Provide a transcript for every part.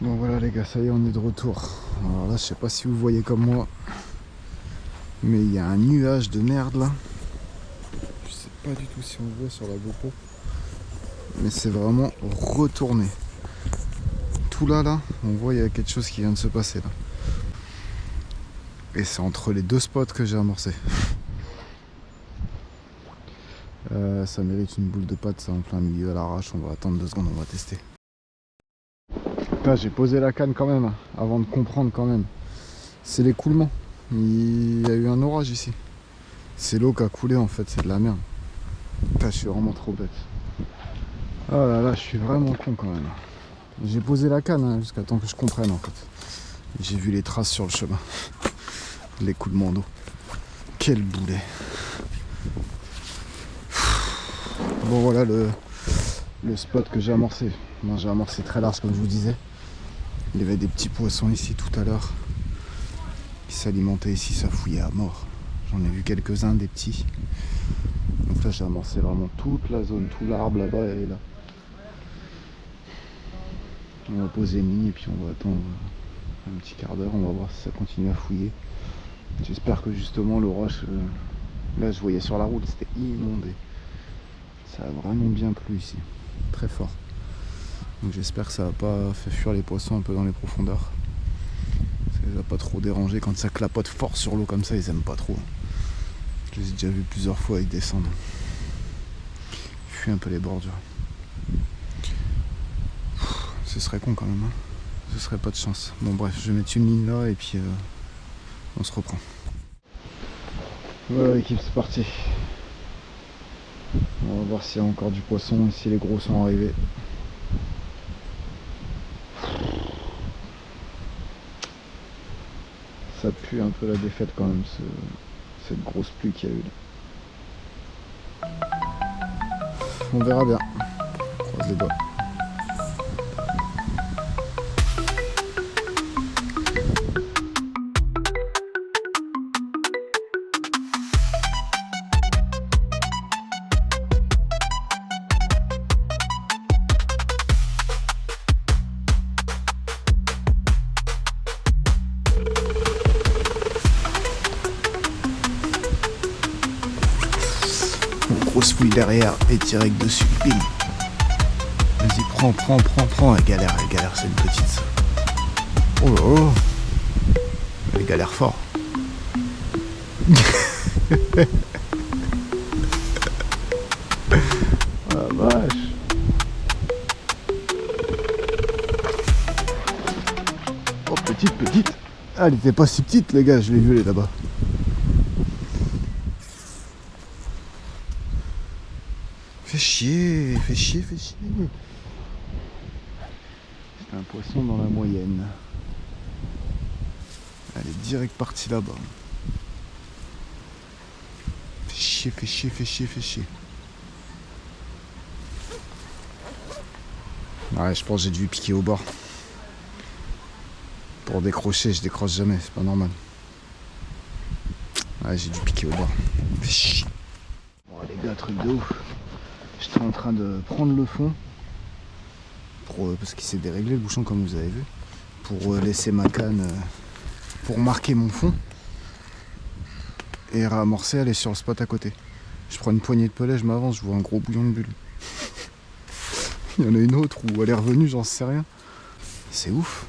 Bon voilà les gars, ça y est, on est de retour. Alors là, je sais pas si vous voyez comme moi, mais il y a un nuage de merde là. Je sais pas du tout si on voit sur la GoPro, mais c'est vraiment retourné. Tout là, on voit il y a quelque chose qui vient de se passer là. Et c'est entre les deux spots que j'ai amorcé. Ça mérite une boule de pâte, ça en plein milieu à l'arrache. On va attendre 2 secondes, on va tester. Putain, j'ai posé la canne quand même, avant de comprendre quand même. C'est l'écoulement. Il y a eu un orage ici. C'est l'eau qui a coulé en fait, c'est de la merde. Putain, je suis vraiment trop bête. Oh là là, je suis vraiment con quand même. J'ai posé la canne jusqu'à temps que je comprenne en fait. J'ai vu les traces sur le chemin. L'écoulement d'eau. Quel boulet. Bon voilà le spot que j'ai amorcé. Moi j'ai amorcé très large comme je vous disais. Il y avait des petits poissons ici tout à l'heure qui s'alimentaient ici, ça fouillait à mort. J'en ai vu quelques-uns des petits. Donc là j'ai amorcé vraiment toute la zone, tout l'arbre là-bas et là. On va poser une ligne et puis on va attendre un petit quart d'heure, on va voir si ça continue à fouiller. J'espère que justement le roche, là je voyais sur la route, c'était inondé. Ça a vraiment bien plu ici, très fort. Donc j'espère que ça va pas fait fuir les poissons un peu dans les profondeurs. Ça les a pas trop dérangés quand ça clapote fort sur l'eau comme ça, ils aiment pas trop. Je les ai déjà vus plusieurs fois, ils descendent. Ils fuient un peu les bordures. Ce serait con quand même, hein. Ce serait pas de chance. Bon bref, je vais mettre une ligne là et puis on se reprend. Voilà l'équipe, c'est parti. On va voir s'il y a encore du poisson et si les gros sont arrivés. Ça pue un peu la défaite quand même, cette grosse pluie qu'il y a eu là. On verra bien. Croise les doigts. Grosse fouille derrière et direct dessus, bim. Vas-y, prends, elle galère, c'est une petite ça. Oh là là, elle galère fort. Ah vache. Oh petite. Ah, elle était pas si petite les gars, je l'ai vu elle est là-bas. Fais chier. C'est un poisson dans la moyenne. Elle est direct partie là-bas. Fais chier. Ouais, je pense que j'ai dû piquer au bord. Pour décrocher, je décroche jamais, c'est pas normal. Ouais, j'ai dû piquer au bord. Fais chier. Bon les gars, truc de ouf. J'étais en train de prendre le fond parce qu'il s'est déréglé le bouchon comme vous avez vu, pour laisser ma canne pour marquer mon fond et ramorcer, aller sur le spot à côté. Je prends une poignée de pellet, je m'avance, je vois un gros bouillon de bulle. Il y en a une autre où elle est revenue, j'en sais rien. C'est ouf.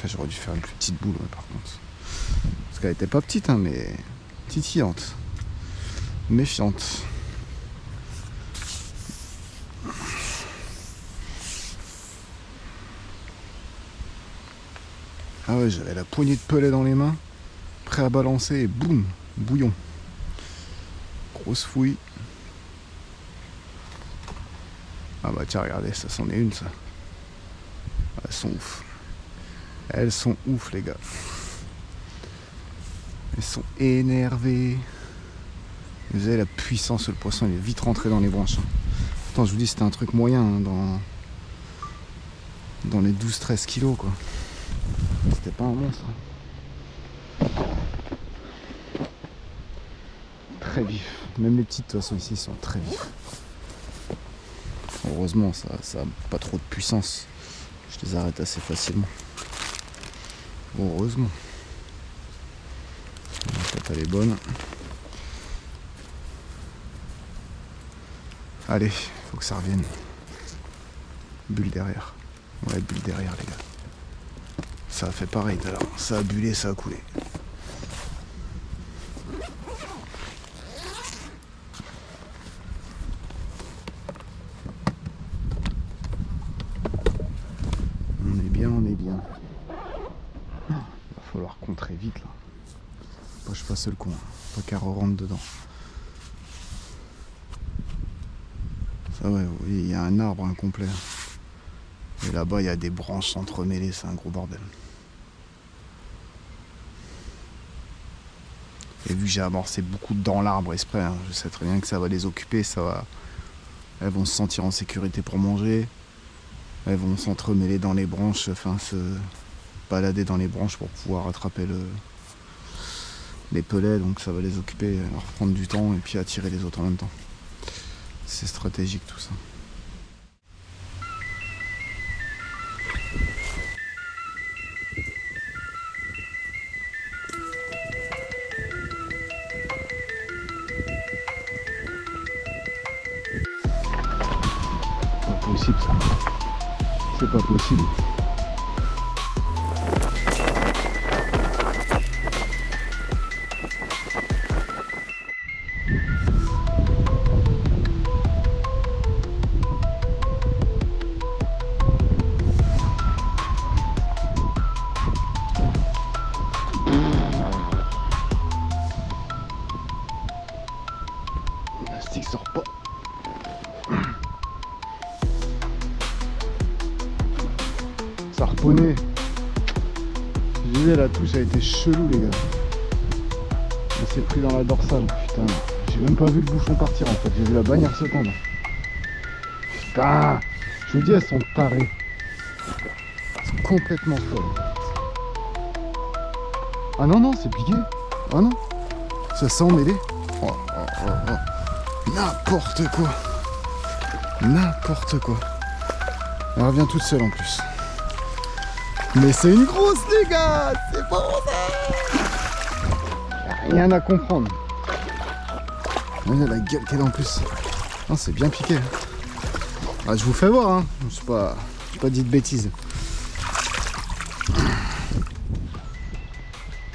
J'aurais dû faire une plus petite boule par contre. Parce qu'elle était pas petite hein, mais titillante. Méfiante. Ah ouais, j'avais la poignée de pellet dans les mains, prêt à balancer et boum, bouillon. Grosse fouille. Ah bah tiens, regardez, ça c'en est une ça. Elles sont ouf. Elles sont ouf les gars. Elles sont énervées. Vous avez la puissance, le poisson il est vite rentré dans les branches. Pourtant je vous dis c'était un truc moyen hein, dans les 12-13 kilos quoi. C'était pas un monstre. Très vif. Même les petites de toute façon ici sont très vifs. Heureusement, ça a pas trop de puissance. Je les arrête assez facilement. Heureusement. La tête elle est bonne. Allez, faut que ça revienne. Bulle derrière. Ouais, bulle derrière les gars. Ça a fait pareil tout à l'heure. Ça a bullé, ça a coulé. On est bien, on est bien. Il va falloir contrer vite là. Faut que je fasse le con. Pas qu'à rentre dedans. Ça ouais, oui, il y a un arbre incomplet. Et là-bas, il y a des branches entremêlées, c'est un gros bordel. Et vu que j'ai amorcé beaucoup dans l'arbre exprès, hein, je sais très bien que ça va les occuper, elles vont se sentir en sécurité pour manger. Elles vont s'entremêler dans les branches, enfin se balader dans les branches pour pouvoir attraper les pellets, donc ça va les occuper, leur prendre du temps et puis attirer les autres en même temps. C'est stratégique tout ça. Pas possible ça. C'est pas possible. L'élastique sort pas. Ça reponait. Je disais la touche a été chelou les gars. On s'est pris dans la dorsale. Putain, j'ai même pas vu le bouchon partir en fait. J'ai vu la bannière se tendre. Putain, je vous dis elles sont tarées. Elles sont complètement folles. Ah non non c'est piqué. Ah non. Ça s'est emmêlé. Oh, oh, oh, oh. N'importe quoi. N'importe quoi. Elle revient toute seule en plus. Mais c'est une grosse les gars. C'est pas ça. Rien à comprendre. Regardez la gueule qu'elle a en plus. Ah, c'est bien piqué. Ah, je vous fais voir hein. Je n'ai pas dit de bêtises.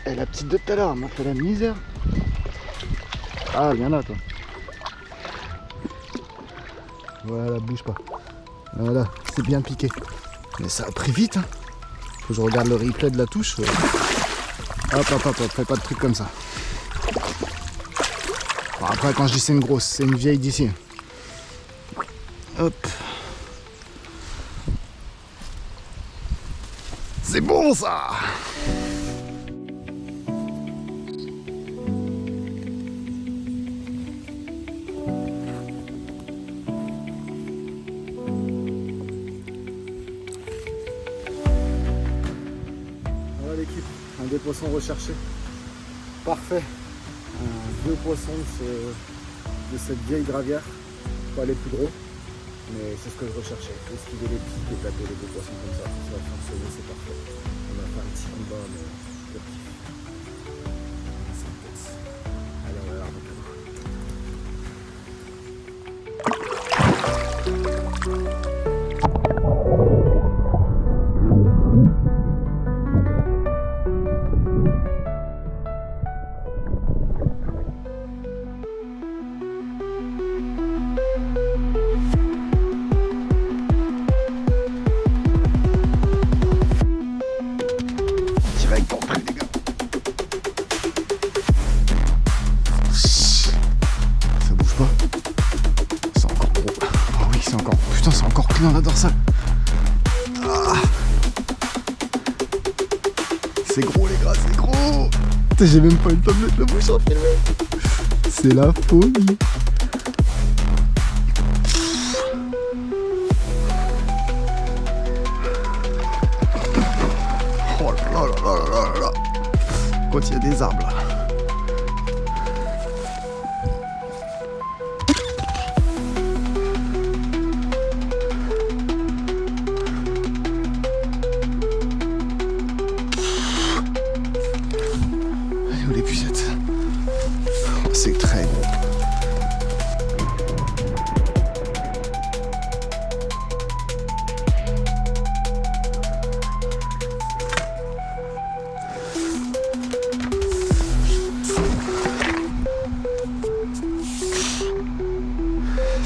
Et la petite de tout à l'heure m'a fait la misère. Ah, viens là, toi. Voilà, bouge pas. Voilà, c'est bien piqué. Mais ça a pris vite, hein. Faut que je regarde le replay de la touche. Hop, hop, hop, hop, fais pas de trucs comme ça. Bon, après, quand je dis c'est une grosse, c'est une vieille d'ici. Hop. C'est bon, ça. L'équipe, un des poissons recherchés. Parfait. Un vieux poisson de cette vieille gravière. Pas les plus gros, mais c'est ce que je recherchais. Esquiver les pics et taper les deux poissons comme ça. Ça va fonctionner, c'est parfait. On a fait un petit combat, mais pour kiff. C'est intense. Allez, on va voir notre cadeau. Putain, c'est encore plus dans la dorsale. Ah. C'est gros les gars, c'est gros. Putain, j'ai même pas eu le temps de mettre le bouchon filmé. C'est la folie. Oh là là là là là là. Quand il y a des arbres là.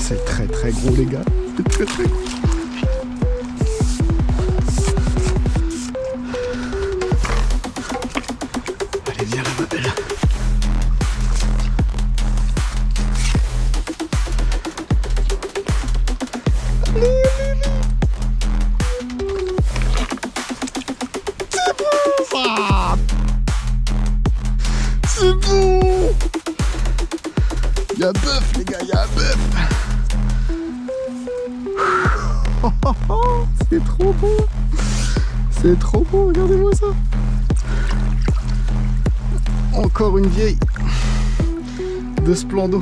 C'est très très gros les gars. C'est très très gros. Allez viens là ma belle. C'est bon. Y'a un bœuf les gars, y'a un bœuf. C'est trop beau. C'est trop beau, regardez-moi ça. Encore une vieille de Splendo.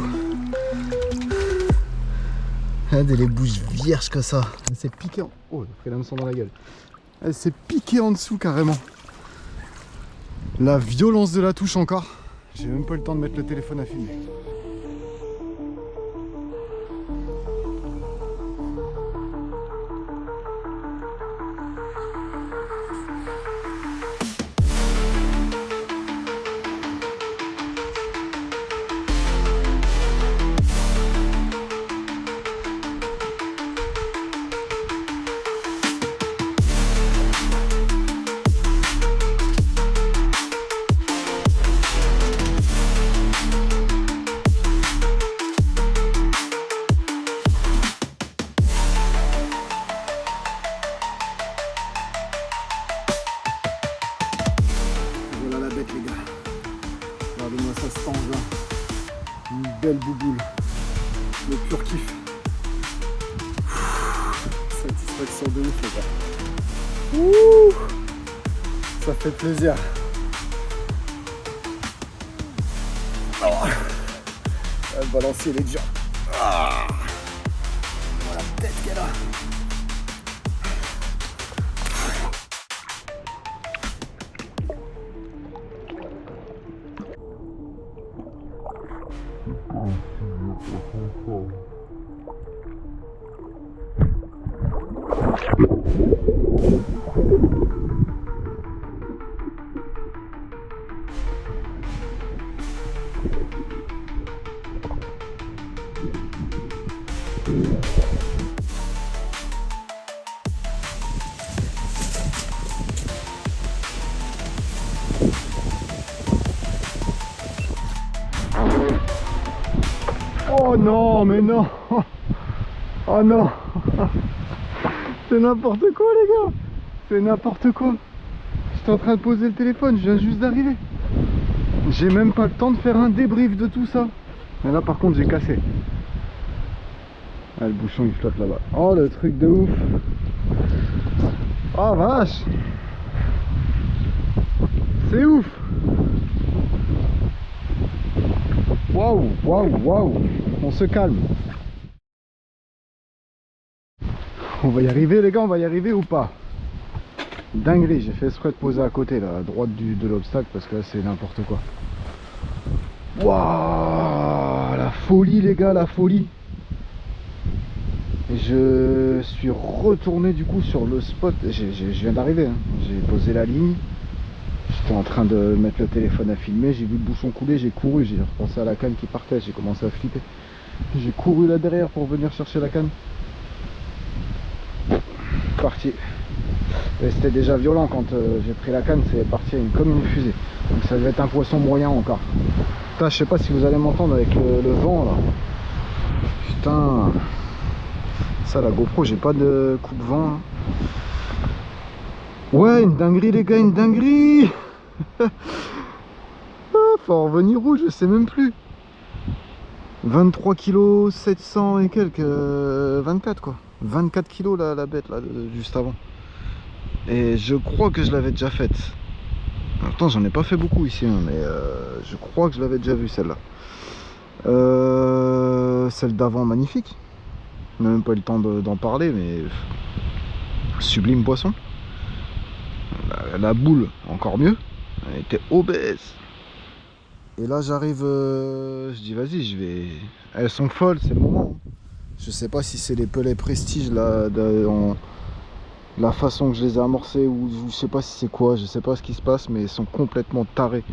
Regardez les bouches vierges que ça. Elle s'est piquée en... Oh, elle a pris l'hameçon dans la gueule. Elle s'est piquée en dessous carrément. La violence de la touche encore. J'ai même pas eu le temps de mettre le téléphone à filmer. Voilà la bête les gars. Regardez-moi ça, cet engin. Une belle bouboule. Le pur kiff. Satisfaction de ouf les gars. Ouh, ça fait plaisir. Oh. Le balancier il est dur. Ah. Voilà la tête qu'elle a. Oh non, mais non. Oh non. C'est n'importe quoi les gars. C'est n'importe quoi. J'étais en train de poser le téléphone, je viens juste d'arriver. J'ai même pas le temps de faire un débrief de tout ça. Mais là par contre j'ai cassé. Ah, le bouchon il flotte là-bas. Oh le truc de ouf. Oh vache. C'est ouf. Waouh, waouh, waouh. On se calme. On va y arriver les gars, on va y arriver ou pas? Dinguerie, j'ai fait exprès de poser à côté là, à droite de l'obstacle parce que là c'est n'importe quoi. Waouh, la folie les gars, la folie. Et je suis retourné du coup sur le spot. Je viens d'arriver, hein. J'ai posé la ligne. J'étais en train de mettre le téléphone à filmer, j'ai vu le bouchon couler, j'ai couru, j'ai repensé à la canne qui partait, j'ai commencé à flipper. J'ai couru là derrière pour venir chercher la canne. Parti. C'était déjà violent quand j'ai pris la canne, c'est parti comme une fusée. Donc ça devait être un poisson moyen encore. Putain, je sais pas si vous allez m'entendre avec le vent là. Putain. Ça la GoPro, j'ai pas de coupe-vent. Hein. Ouais, une dinguerie les gars, une dinguerie. Faut en revenir où, je sais même plus. 23 kg 700 et quelques, 24 quoi. 24 kg la bête là, juste avant. Et je crois que je l'avais déjà faite. Pourtant j'en ai pas fait beaucoup ici, hein, mais je crois que je l'avais déjà vue celle-là. Celle d'avant, magnifique. On n'a même pas eu le temps d'en parler, mais sublime poisson. La boule, encore mieux. Elle était obèse. Et là j'arrive, je dis vas-y, je vais... Elles sont folles, c'est le moment. Je sais pas si c'est les pelets prestige là La façon que je les ai amorcés, ou je sais pas si c'est quoi, je sais pas ce qui se passe, mais ils sont complètement tarés.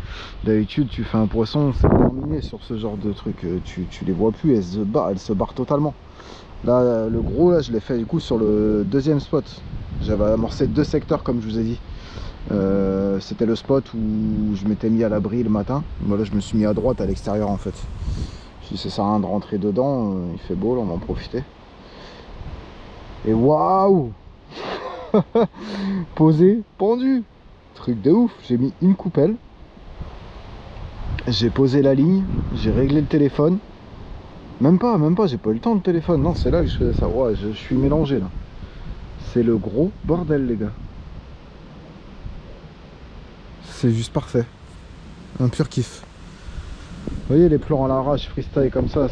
D'habitude, tu fais un poisson, c'est terminé sur ce genre de truc. Tu les vois plus, elles se barrent totalement. Là, le gros, là, je l'ai fait du coup sur le deuxième spot. J'avais amorcé 2 secteurs, comme je vous ai dit. C'était le spot où je m'étais mis à l'abri le matin. Voilà, je me suis mis à droite, à l'extérieur en fait. Je dis, ça sert à rien de rentrer dedans, il fait beau, là, on va en profiter. Et waouh! Posé, pendu, truc de ouf. J'ai mis une coupelle, j'ai posé la ligne, j'ai réglé le téléphone. Même pas, j'ai pas eu le temps, le téléphone. Non, c'est là que je faisais ça. Ouais, je suis mélangé là. C'est le gros bordel, les gars. C'est juste parfait. Un pur kiff. Vous voyez les plans à l'arrache, freestyle comme ça,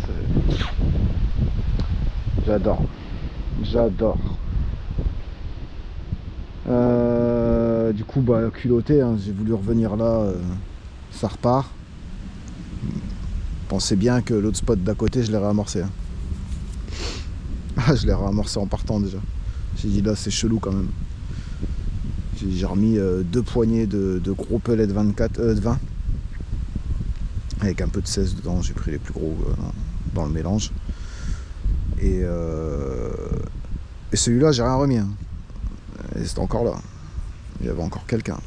j'adore. J'adore. Du coup, bah, culotté, hein, j'ai voulu revenir là, ça repart. Pensez bien que l'autre spot d'à côté, je l'ai réamorcé. Hein. Ah, je l'ai réamorcé en partant déjà. J'ai dit là, c'est chelou quand même. J'ai remis 2 poignées de gros pellets de 20 avec un peu de 16 dedans. J'ai pris les plus gros dans le mélange. Et celui-là, j'ai rien remis. Hein. Et c'était encore là. Il y avait encore quelqu'un.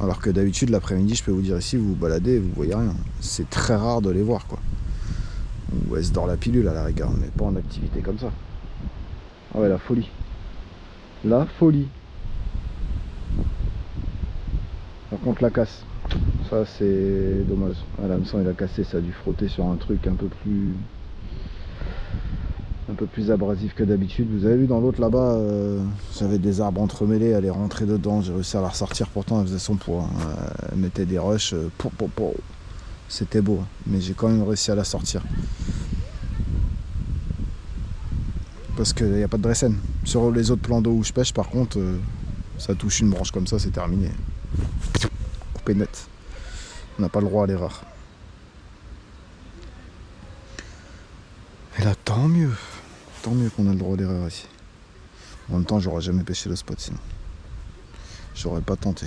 Alors que d'habitude, l'après-midi, je peux vous dire ici, vous vous baladez, vous voyez rien. C'est très rare de les voir, quoi. Ou elle se dort la pilule à la rigueur, mais pas en activité comme ça. Ah ouais, la folie. La folie. Par contre, la casse. Ça, c'est dommage. Ah, l'hameçon, il a cassé, ça a dû frotter sur un truc un peu plus abrasif que d'habitude. Vous avez vu dans l'autre là-bas, j'avais des arbres entremêlés, elle est rentrée dedans, j'ai réussi à la ressortir, pourtant elle faisait son poids. Hein. Elle mettait des rushs, c'était beau, hein. Mais j'ai quand même réussi à la sortir. Parce qu'il n'y a pas de dressène. Sur les autres plans d'eau où je pêche, par contre, ça touche une branche comme ça, c'est terminé. Coupé net. On n'a pas le droit à l'erreur. Et là, tant mieux qu'on a le droit à l'erreur ici. En même temps, j'aurais jamais pêché le spot sinon. J'aurais pas tenté.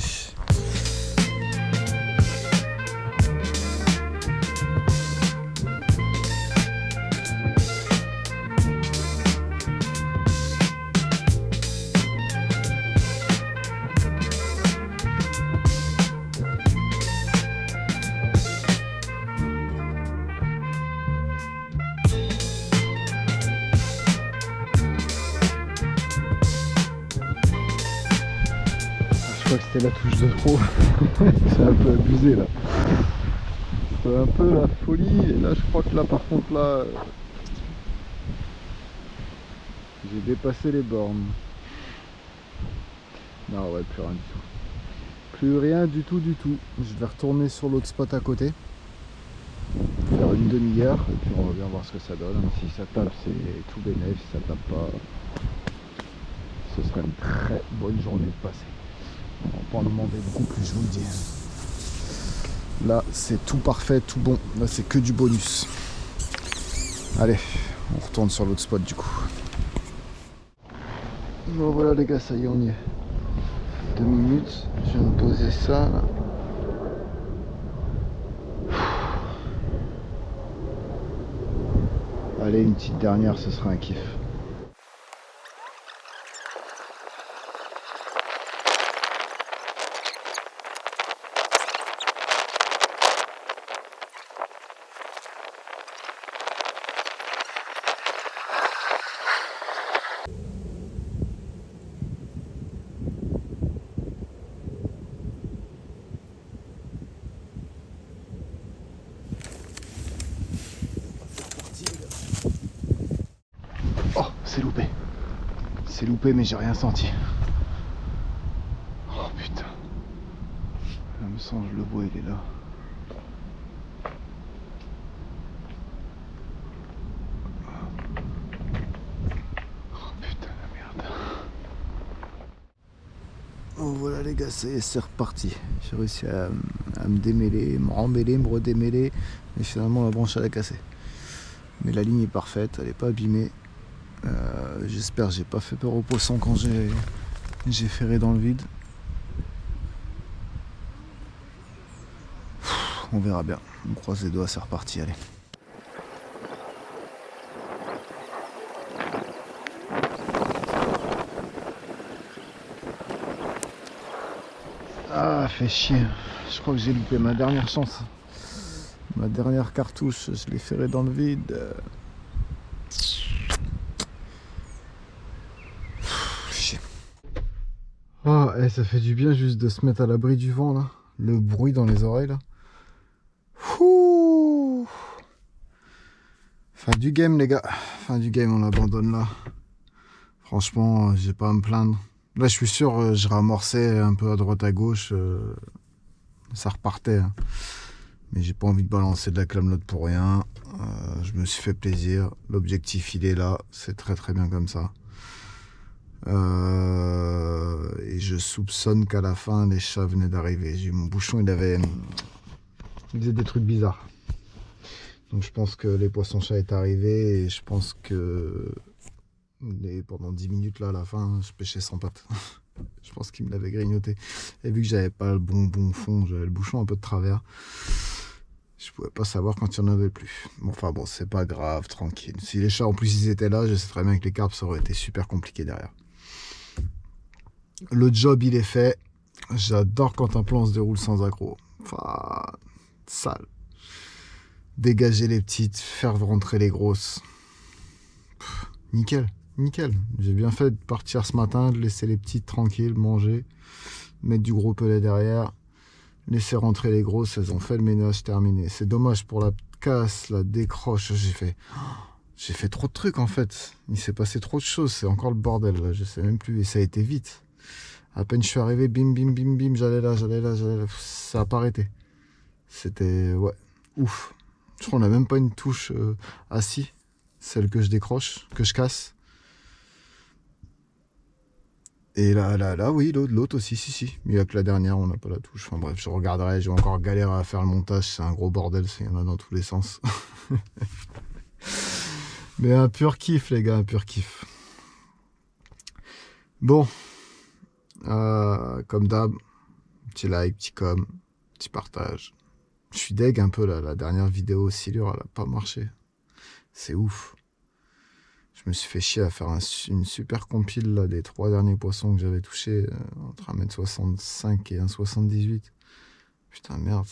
Je crois que c'était la touche de trop. C'est un peu abusé là. C'est un peu la folie. Et là, je crois que là, par contre, là, j'ai dépassé les bornes. Non, ouais, plus rien du tout. Plus rien du tout. Je vais retourner sur l'autre spot à côté. Faire une demi-heure. Et puis on va bien voir ce que ça donne. Si ça tape, c'est tout bénéf. Si ça tape pas, ce serait une très bonne journée de passer. On va pas en demander beaucoup plus, je vous le dis. Là, c'est tout parfait, tout bon. Là, c'est que du bonus. Allez, on retourne sur l'autre spot du coup. Bon, voilà les gars, ça y est, on y est. 2 minutes, je viens de poser ça là. Allez, une petite dernière, ce sera un kiff. Oh, c'est loupé. C'est loupé, mais j'ai rien senti. Oh putain. L'hameçon, je le vois, il est là. Oh putain, la merde. Oh voilà les gars, c'est reparti. J'ai réussi à me démêler, me remêler, me redémêler. Et finalement, la branche, elle a cassé. Mais la ligne est parfaite, elle n'est pas abîmée. J'espère que j'ai pas fait peur aux poissons quand j'ai J'ai ferré dans le vide. On verra bien. On croise les doigts, c'est reparti, allez. Ah, fait chier. Je crois que j'ai loupé ma dernière chance. Ma dernière cartouche, je l'ai ferré dans le vide. Chier. Oh, ça fait du bien juste de se mettre à l'abri du vent là. Le bruit dans les oreilles là. Ouh. Fin du game les gars. Fin du game, on abandonne là. Franchement, j'ai pas à me plaindre. Là, je suis sûr, je ramorçais un peu à droite à gauche. Ça repartait. Hein. Mais j'ai pas envie de balancer de la clamelote pour rien. Je me suis fait plaisir. L'objectif, il est là. C'est très très bien comme ça. Et je soupçonne qu'à la fin, les chats venaient d'arriver. J'ai eu mon bouchon, il faisait des trucs bizarres. Donc je pense que les poissons-chats est arrivé et je pense que pendant 10 minutes là à la fin, je pêchais sans pattes. Je pense qu'il me l'avait grignoté. Et vu que j'avais pas le bon fond, j'avais le bouchon un peu de travers, je pouvais pas savoir quand il n'y en avait plus. Enfin bon, c'est pas grave, tranquille. Si les chats en plus ils étaient là, je sais très bien que les carpes, ça aurait été super compliqué derrière. Le job il est fait. J'adore quand un plan se déroule sans accroc. Enfin, sale. Dégager les petites, faire rentrer les grosses. Nickel. Nickel, j'ai bien fait de partir ce matin, de laisser les petites tranquilles, manger, mettre du gros pelet derrière, laisser rentrer les grosses, elles ont fait le ménage, terminé. C'est dommage pour la casse, la décroche, j'ai fait trop de trucs en fait. Il s'est passé trop de choses, c'est encore le bordel là, je sais même plus, et ça a été vite. À peine je suis arrivé, bim bim bim bim, j'allais là, ça a pas arrêté. C'était, ouais, ouf. Je crois qu'on n'a même pas une touche assis, celle que je décroche, que je casse. Et là, oui, l'autre aussi, si. Il n'y a que la dernière, on n'a pas la touche. Enfin bref, je regarderai, je vais encore galérer à faire le montage. C'est un gros bordel, il y en a dans tous les sens. Mais un pur kiff, les gars, un pur kiff. Bon, comme d'hab, petit like, petit com, petit partage. Je suis deg un peu, là, la dernière vidéo Silure, elle n'a pas marché. C'est ouf. Je me suis fait chier à faire une super compile là, des 3 derniers poissons que j'avais touchés entre 1m65 et 1m78. Putain merde,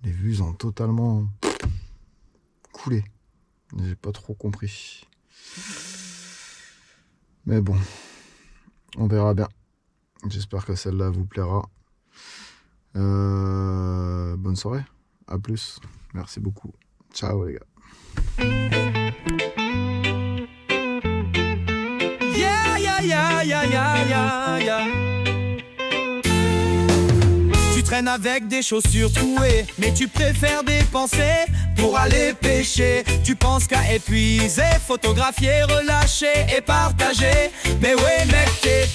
les vues ont totalement coulé. J'ai pas trop compris. Mais bon, on verra bien. J'espère que celle-là vous plaira. Bonne soirée, à plus. Merci beaucoup. Ciao les gars. Tu traînes avec des chaussures trouées, mais tu préfères dépenser pour aller pêcher. Tu penses qu'à épuiser, photographier, relâcher et partager. Mais ouais mec, t'es